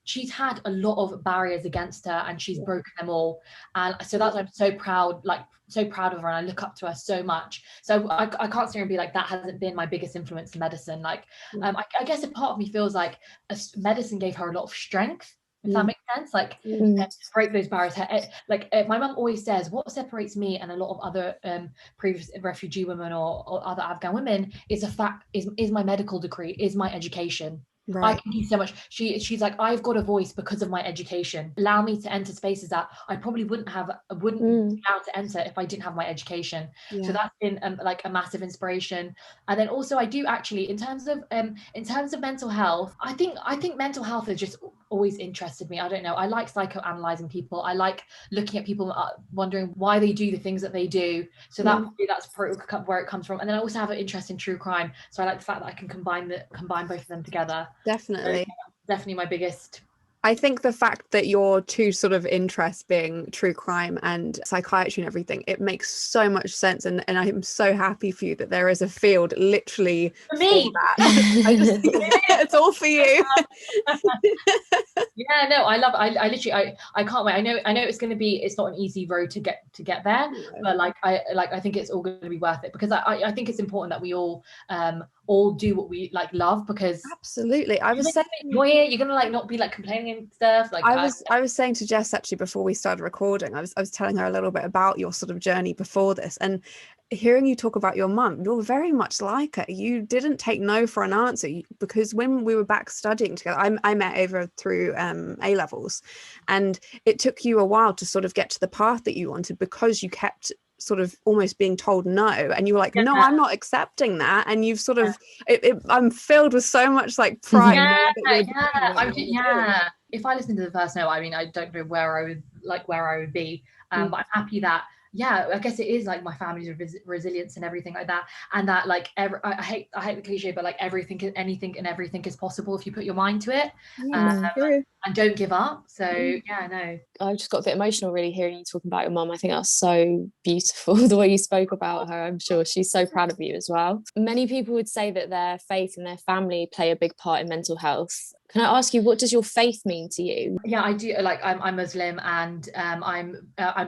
she's had a lot of barriers against her, and she's broken them all. And so that's, I'm so proud of her, and I look up to her so much. So I can't sit here and be like, that hasn't been my biggest influence in medicine. Like, I guess a part of me feels like medicine gave her a lot of strength, if that makes sense. Like, to break those barriers. My mum always says, what separates me and a lot of other previous refugee women or other Afghan women is my medical degree, is my education. Right. I can do so much. She's like, I've got a voice because of my education. Allow me to enter spaces that I probably wouldn't be able to enter if I didn't have my education. So that's been like a massive inspiration. And then also I do actually, in terms of mental health, I think mental health has just always interested me. I don't know. I like psychoanalyzing people. I like looking at people, wondering why they do the things that they do. So that's where it comes from. And then I also have an interest in true crime. So I like the fact that I can combine both of them together. Definitely. So, definitely my biggest. I think the fact that your two sort of interests being true crime and psychiatry and everything, it makes so much sense. And I'm so happy for you that there is a field literally for me. that. It's all for you. Yeah, no, I love it. I literally can't wait. I know it's not an easy road to get there, but I think it's all going to be worth it, because I think it's important that we all do what we like love, because absolutely, I was saying, enjoy it. You're gonna like not be like complaining and stuff. Like I was saying to Jess actually before we started recording, I was telling her a little bit about your sort of journey before this, and hearing you talk about your mum, you're very much like her. You didn't take no for an answer, because when we were back studying together, I met Ava through A levels, and it took you a while to sort of get to the path that you wanted, because you kept sort of almost being told no, and you were like, no, I'm not accepting that. And you've sort of I'm filled with so much like pride. If I listened to the first no, I mean, I don't know where I would be, but I'm happy that I guess it is like my family's resilience and everything like that, and that like I hate the cliche, but like anything and everything is possible if you put your mind to it. And don't give up. So no, I just got a bit emotional really hearing you talking about your mum. I think that's so beautiful, the way you spoke about her. I'm sure she's so proud of you as well. Many people would say that their faith and their family play a big part in mental health. Can I ask you, what does your faith mean to you? Yeah, I do. Like, I'm Muslim, and I'm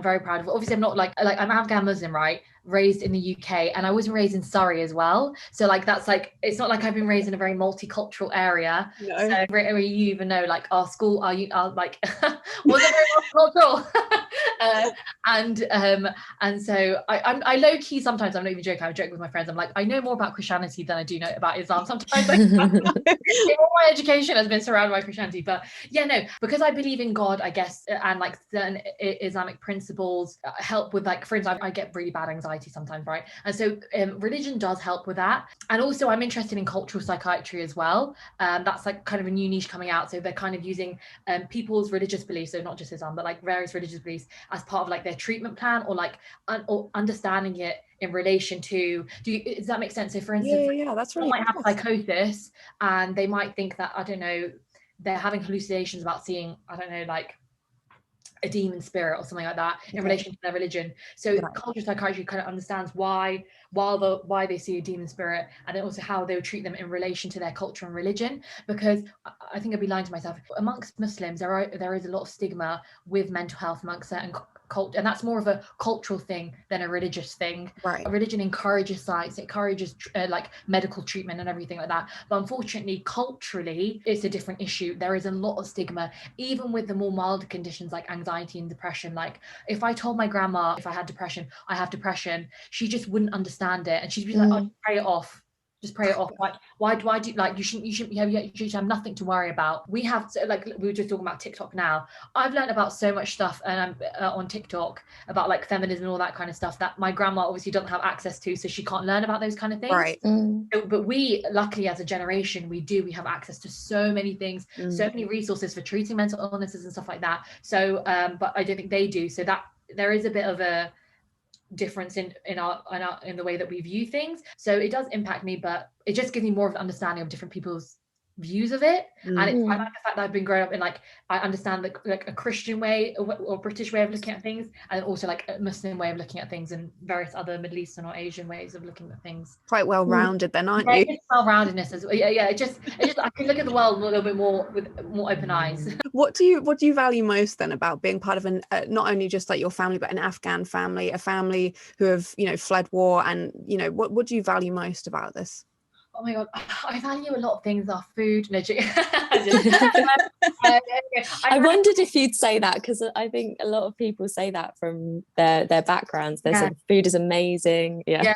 very proud of it. Obviously, I'm not like I'm Afghan Muslim, right? Raised in the UK, and I was raised in Surrey as well. So like that's like, it's not like I've been raised in a very multicultural area. No. So you even know, like our school like wasn't very multicultural. And so I low key sometimes, I'm not even joking, I joke with my friends, I'm like, I know more about Christianity than I do know about Islam sometimes. Like, more my education has been surrounded by Christianity. But yeah, no, because I believe in God, I guess, and like certain Islamic principles help with, like, for instance, I get really bad anxiety sometimes, right? And so religion does help with that. And also I'm interested in cultural psychiatry as well. That's like kind of a new niche coming out. So they're kind of using people's religious beliefs, so not just Islam, but like various religious beliefs as part of like their treatment plan, or like or understanding it in relation to, does that make sense? So for instance, yeah, that's really might have psychosis and they might think that, I don't know, they're having hallucinations about seeing, I don't know, like a demon spirit or something like that in relation to their religion. So cultural psychiatry kind of understands why they see a demon spirit, and then also how they would treat them in relation to their culture and religion. Because I think I'd be lying to myself, amongst Muslims there is a lot of stigma with mental health amongst certain culture, and that's more of a cultural thing than a religious thing. Right. Religion encourages science, it encourages like medical treatment and everything like that, but unfortunately culturally it's a different issue. There is a lot of stigma even with the more milder conditions like anxiety and depression. Like if I told my grandma if I had depression, I have depression, she just wouldn't understand it, and she'd be like, oh, pray it off. Just pray it off. Why do like you should have nothing to worry about. We have to, like we were just talking about TikTok now. I've learned about so much stuff and on TikTok about like feminism and all that kind of stuff that my grandma obviously doesn't have access to, so she can't learn about those kind of things. Right. But we luckily as a generation we have access to so many things, so many resources for treating mental illnesses and stuff like that. So but I don't think they do. So that there is a bit of a difference in the way that we view things. So it does impact me, but it just gives me more of an understanding of different people's views of it. And I like the fact that I've been growing up in, like, I understand like a Christian way or British way of looking at things, and also like a Muslim way of looking at things, and various other Middle Eastern or Asian ways of looking at things. Quite well rounded then, aren't you? It's well-roundedness as well. Yeah, it just I can look at the world a little bit more with more open eyes. What do you value most then about being part of an not only just like your family, but an Afghan family, a family who have, you know, fled war, and, you know, what do you value most about this? Oh my God, I value a lot of things. Our food. No, I wondered if you'd say that, because I think a lot of people say that from their backgrounds. They say food is amazing. Yeah.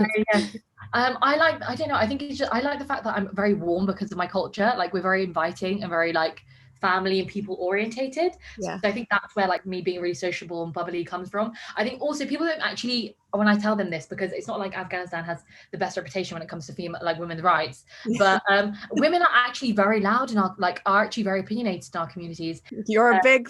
I don't know. I think it's just, I like the fact that I'm very warm because of my culture. Like we're very inviting and very like family and people orientated. So I think that's where like me being really sociable and bubbly comes from. I think also people don't actually, when I tell them this, because it's not like Afghanistan has the best reputation when it comes to female, like women's rights, but women are actually very loud and are actually very opinionated in our communities. You're a big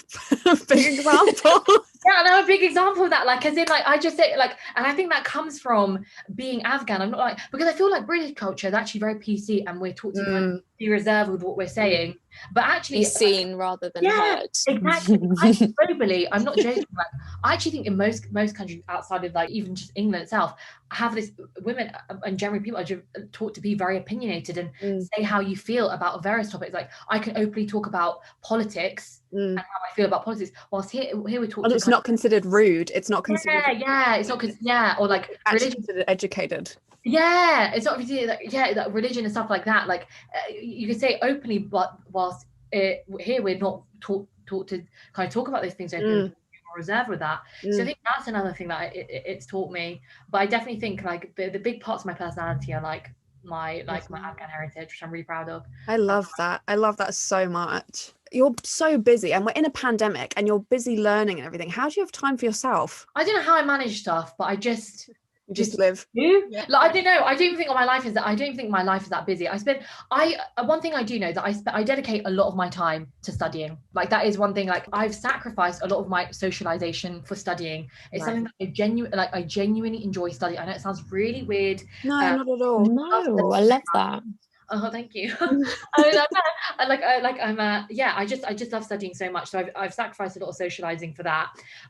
example. Yeah, I'm a big example of that. Like, as in, like, I just say, like, and I think that comes from being Afghan. I'm not like, because I feel like British culture is actually very PC, and we're taught to be reserved with what we're saying. But actually, be seen rather than heard. Exactly. Globally, I'm not joking. Like, I actually think in most countries outside of like even just England itself, have this women and generally people are taught to be very opinionated and say how you feel about various topics. Like I can openly talk about politics and how I feel about politics, whilst here we're taught. And it's not considered rude. It's not considered. It's not or like religion considered educated. Yeah, it's not like religion and stuff like that. Like you could say openly, but whilst here we're not taught to kind of talk about these things. More reserved with that. So I think that's another thing that it's taught me. But I definitely think like the big parts of my personality are like my Afghan heritage, which I'm really proud of. I love that so much. You're so busy, and we're in a pandemic, and you're busy learning and everything. How do you have time for yourself? I don't know how I manage stuff, but I just live. Like I don't know. I don't think my life is that busy. One thing I do know that I dedicate a lot of my time to studying. Like that is one thing. Like I've sacrificed a lot of my socialization for studying. It's something that I genuinely enjoy studying. I know it sounds really weird. No, not at all. No, I love that. Oh, thank you. I just love studying so much. So I've sacrificed a lot of socializing for that.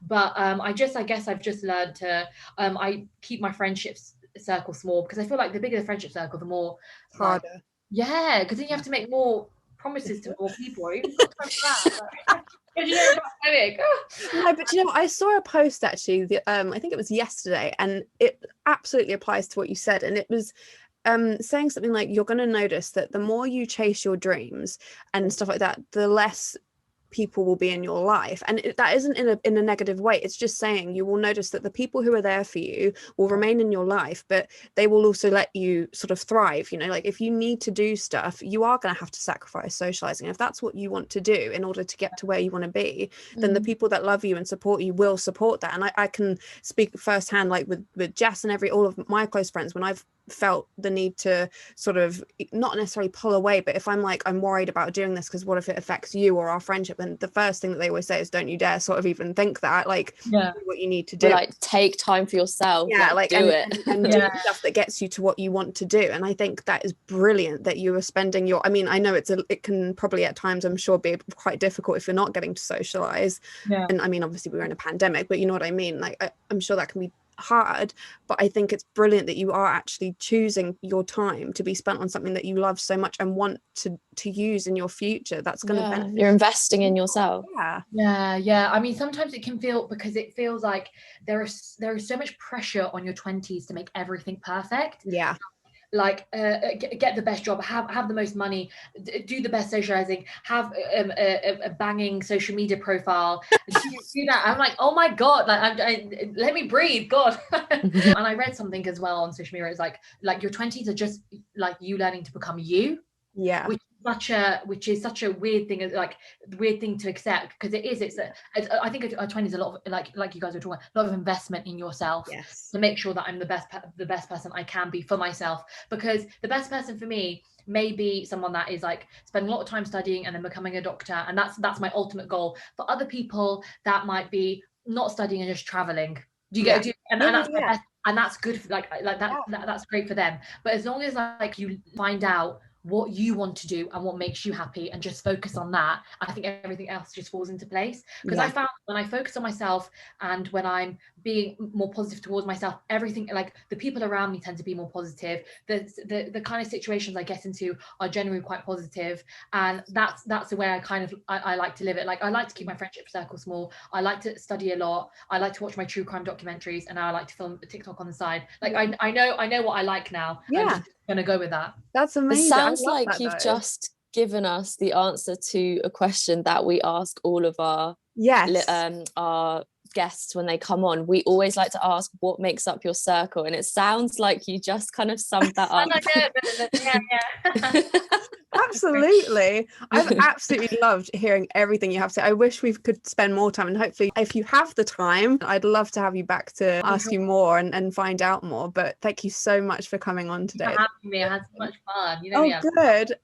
But I guess I've just learned to I keep my friendships circle small, because I feel like the bigger the friendship circle, the more harder. Because then you have to make more promises to more people. You've got time for that. No, but I saw a post actually. I think it was yesterday, and it absolutely applies to what you said. And it was saying something like, you're going to notice that the more you chase your dreams and stuff like that, the less people will be in your life. And that isn't in a negative way. It's just saying you will notice that the people who are there for you will remain in your life, but they will also let you sort of thrive. You know, like if you need to do stuff, you are going to have to sacrifice socializing. If that's what you want to do in order to get to where you want to be, then the people that love you and support you will support that. And I can speak firsthand, like with Jess and all of my close friends, when I've felt the need to sort of not necessarily pull away, but if I'm like, I'm worried about doing this because what if it affects you or our friendship, and the first thing that they always say is, don't you dare sort of even think that, like, do what you need to do. Or like, take time for yourself. Yeah, like do it and do stuff that gets you to what you want to do. And I think that is brilliant that you are spending your, I mean, I know it can probably at times, I'm sure, be quite difficult if you're not getting to socialize. And I mean, obviously we're in a pandemic, but you know what I mean, like I'm sure that can be hard, but I think it's brilliant that you are actually choosing your time to be spent on something that you love so much and want to use in your future. That's going to benefit. You're investing in yourself. Yeah. I mean, sometimes it can feel, because it feels like there is so much pressure on your 20s to make everything perfect. Like get the best job, have the most money, do the best socializing, have a banging social media profile, do that. I'm like, oh my god, like let me breathe, god. And I read something as well on social media. It's like your 20s are just like you learning to become you. Which is such a weird thing, like weird thing to accept, because I think a 20s is a lot of like you guys were talking about, a lot of investment in yourself to make sure that I'm the best person I can be for myself. Because the best person for me may be someone that is like spending a lot of time studying and then becoming a doctor, and that's my ultimate goal. For other people, that might be not studying and just traveling. Do you get and that's my best, and that's good, like that that's great for them. But as long as like you find out what you want to do and what makes you happy and just focus on that, I think everything else just falls into place. Because I found when I focus on myself and when I'm being more positive towards myself, everything, like the people around me tend to be more positive. The kind of situations I get into are generally quite positive, and that's the way I like to live it. Like I like to keep my friendship circle small. I like to study a lot. I like to watch my true crime documentaries, and now I like to film a TikTok on the side. Like I know what I like now. I'm just gonna go with that. That's amazing. It sounds like you've just given us the answer to a question that we ask all of our guests when they come on. We always like to ask, what makes up your circle? And it sounds like you just kind of summed that up. Absolutely. I've absolutely loved hearing everything you have to say. I wish we could spend more time, and hopefully if you have the time, I'd love to have you back to ask you more and find out more. But thank you so much for coming on today. For having me. I had so much fun. You know, good.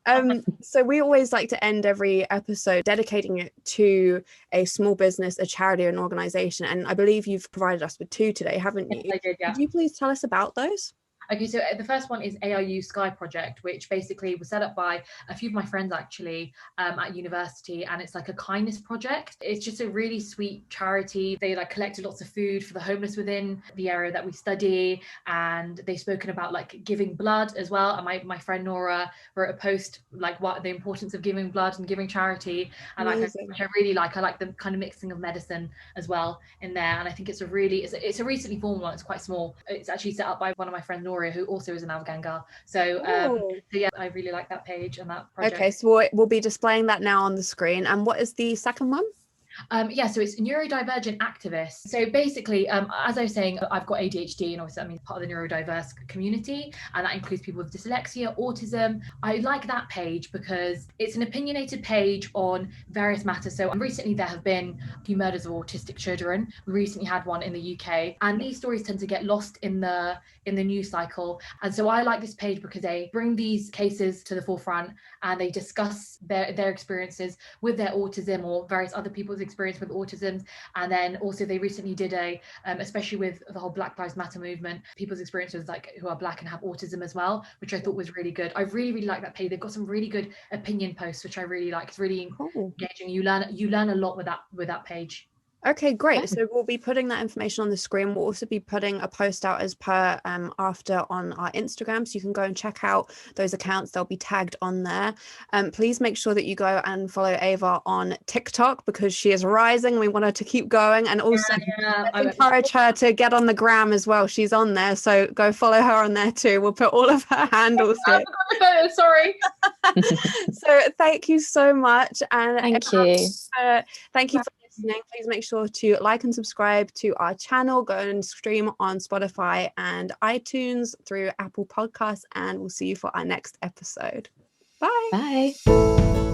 So we always like to end every episode dedicating it to a small business, a charity, or an organization, and I believe you've provided us with 2 today, haven't you? Yes, I did, Could you please tell us about those? Okay, so the first one is ARU Sky Project, which basically was set up by a few of my friends actually at university, and it's like a kindness project. It's just a really sweet charity. They like collected lots of food for the homeless within the area that we study, and they've spoken about like giving blood as well. And my friend Nora wrote a post like what the importance of giving blood and giving charity, and like which I really like. I like the kind of mixing of medicine as well in there, and I think it's a recently formed one. It's quite small. It's actually set up by one of my friends, Nora, who also is an Afghan girl. So yeah, I really like that page and that project. Okay, so we'll be displaying that now on the screen. And what is the second one? So it's neurodivergent activists. So basically, as I was saying, I've got ADHD, and obviously that means part of the neurodiverse community, and that includes people with dyslexia, autism. I like that page because it's an opinionated page on various matters. So recently there have been a few murders of autistic children. We recently had one in the UK, and these stories tend to get lost in the news cycle. And so I like this page because they bring these cases to the forefront and they discuss their experiences with their autism or various other people's experience with autism. And then also they recently did especially with the whole Black Lives Matter movement, people's experiences like who are Black and have autism as well, which I thought was really good. I really, really like that page. They've got some really good opinion posts, which I really like. It's really engaging. You learn a lot with that page. Okay, great. So we'll be putting that information on the screen. We'll also be putting a post out as per after on our Instagram, so you can go and check out those accounts. They'll be tagged on there. Please make sure that you go and follow Ava on TikTok, because she is rising. We want her to keep going, and also encourage her to get on the gram as well. She's on there, so go follow her on there too. We'll put all of her handles here. Sorry. So thank you so much, and thank you. Thank you for listening. Please make sure to like and subscribe to our channel. Go and stream on Spotify and iTunes through Apple Podcasts, and we'll see you for our next episode. Bye. Bye.